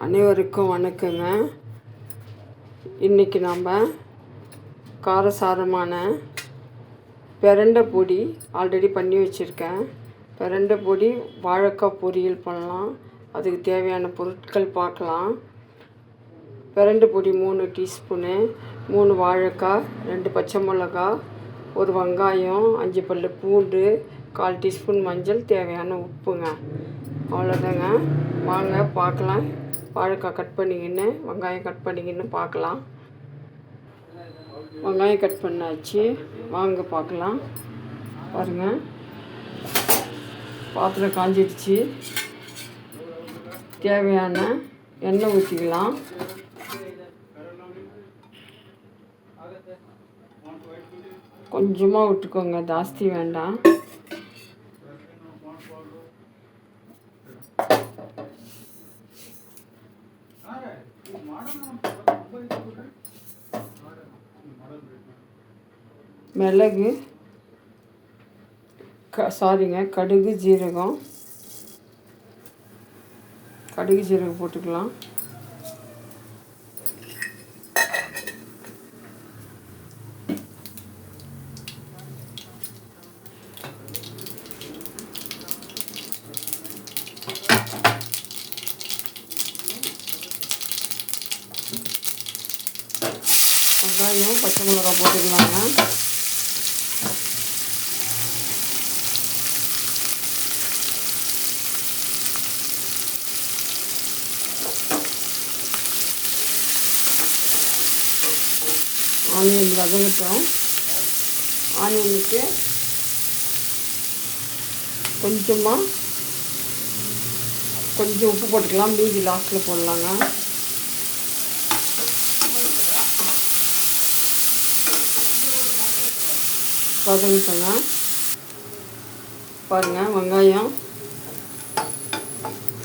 அனைவருக்கும் வணக்கங்க. இன்றைக்கி நாம் காரசாரமான பிரண்டை பொடி ஆல்ரெடி பண்ணி வச்சுருக்கேன். பிரண்டை பொடி வாழைக்காய் பொரியல் பண்ணலாம். அதுக்கு தேவையான பொருட்கள் பார்க்கலாம். பிரண்டை பொடி 3 டீஸ்பூனு, 3 வாழைக்காய், 2 பச்சை மிளகா, 1 வெங்காயம், 5 பல் பூண்டு, 1/4 டீஸ்பூன் மஞ்சள், தேவையான உப்புங்க. அவ்வளோதாங்க. வாங்க பார்க்கலாம். வாழைக்காய் கட் பண்ணிக்கின்னு வெங்காயம் கட் பண்ணிக்கின்னு பார்க்கலாம். வெங்காயம் கட் பண்ணாச்சு. வாங்க பார்க்கலாம். பாருங்கள், பாத்திரம் காஞ்சிடுச்சு. தேவையான எண்ணெய் ஊற்றிக்கலாம். கொஞ்சமாக விட்டுக்கோங்க, ஜாஸ்தி வேண்டாம். மிளகு, கடுகு, ஜீரகம் போட்டுக்கலாம். வெங்காயம், பச்சை மிளகாய் போட்டுக்கலாங்க. ஆனியன் வதங்கட்டும். ஆனியனுக்கு கொஞ்சம் உப்பு போட்டுக்கலாம். மீதி லாஸ்ட்டில் போடலாங்க. வதங்கிட்டோங்க. பாருங்கள், வெங்காயம்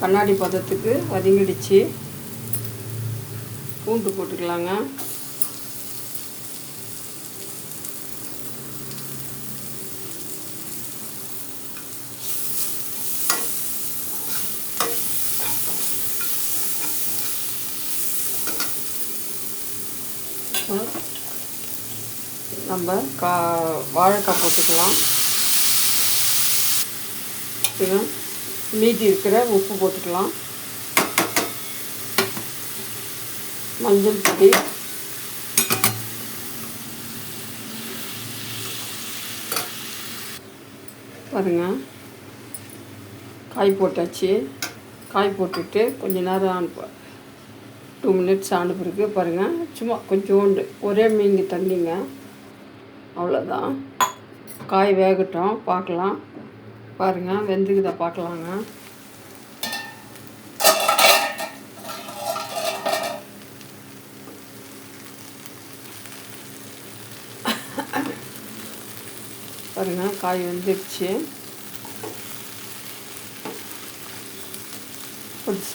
கண்ணாடி பதத்துக்கு வதங்கிடுச்சு. பூண்டு போட்டுக்கலாங்க. நம்ம வாழைக்காய் போட்டுக்கலாம். மீதி இருக்கிற உப்பு போட்டுக்கலாம். மஞ்சள் பொடி, பாருங்கள், காய் போட்டாச்சு. காய் போட்டுட்டு கொஞ்ச நேரம் 2 மினிட்ஸ் ஆன பிறகு பாருங்கள், சும்மா கொஞ்சோண்டு ஒரே மீங்கி தண்ணிங்க. அவ்வளோதான். காய் வேகட்டும், பார்க்கலாம். பாருங்கள், வெந்துக்குதா பார்க்கலாங்க. பாருங்கள், காய் வெந்துடுச்சு.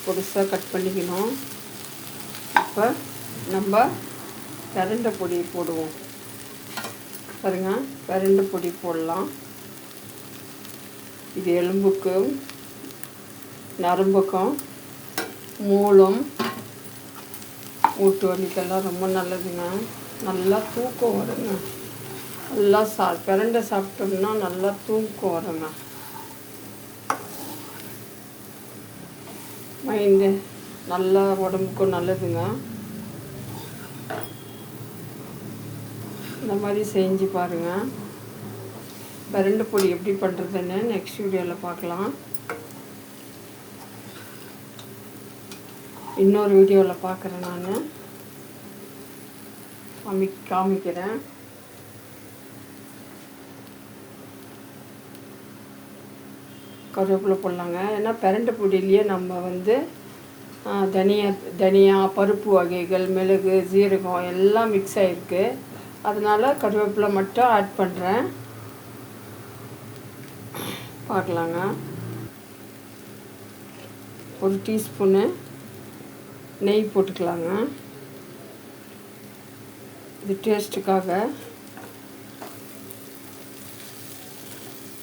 பொடிசாக கட் பண்ணிக்கணும். இப்போ நம்ம பிரண்டை பொடி போடுவோம். பாருங்கள், பிரண்டை பொடி போடலாம். இது எலும்புக்கும் நரம்புக்கும் மூலம் மூட்டு வலிக்கெல்லாம் ரொம்ப நல்லதுங்க. நல்லா தூக்கம் வருங்க. நல்லா பிரண்டை சாப்பிட்டோம்னா நல்லா தூக்கம் வருங்க. மைண்டு நல்லா உடம்புக்கும் நல்லதுங்க. இந்த மாதிரி செஞ்சு பாருங்கள். பிரண்டை பொடி எப்படி பண்ணுறதுன்னு நெக்ஸ்ட் வீடியோவில் பார்க்கலாம். இன்னொரு வீடியோவில் பார்க்குறேன். நான் காமிக்கிறேன். கருவேப்பிலை போடலாங்க. ஏன்னா பிரண்டை பொடியிலேயே நம்ம தனியா, பருப்பு வகைகள், மிளகு, ஜீரகம் எல்லாம் மிக்ஸ் ஆகிருக்கு. அதனால் கருவேப்பிலை மட்டும் ஆட் பண்ணுறேன். பார்க்கலாங்க. 1 டீஸ்பூனு நெய் போட்டுக்கலாங்க. இது டேஸ்ட்டுக்காக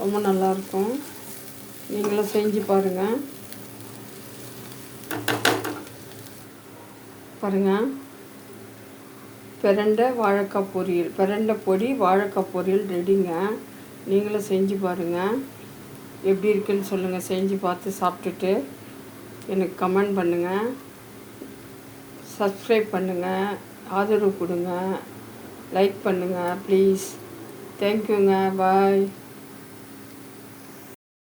ரொம்ப நல்லாயிருக்கும். நீங்களும் செஞ்சு பாருங்கள். பாருங்கள், பிரண்டை வாழைக்காய் பொரியல், பிரண்டை பொடி வாழைக்காய் பொரியல் ரெடிங்க. நீங்களும் செஞ்சு பாருங்கள். எப்படி இருக்குன்னு சொல்லுங்கள். செஞ்சு பார்த்து சாப்பிட்டுட்டு எனக்கு கமெண்ட் பண்ணுங்கள். சப்ஸ்கிரைப் பண்ணுங்கள், ஆதரவு கொடுங்க, லைக் பண்ணுங்கள் ப்ளீஸ். தேங்க்யூங்க. பாய்.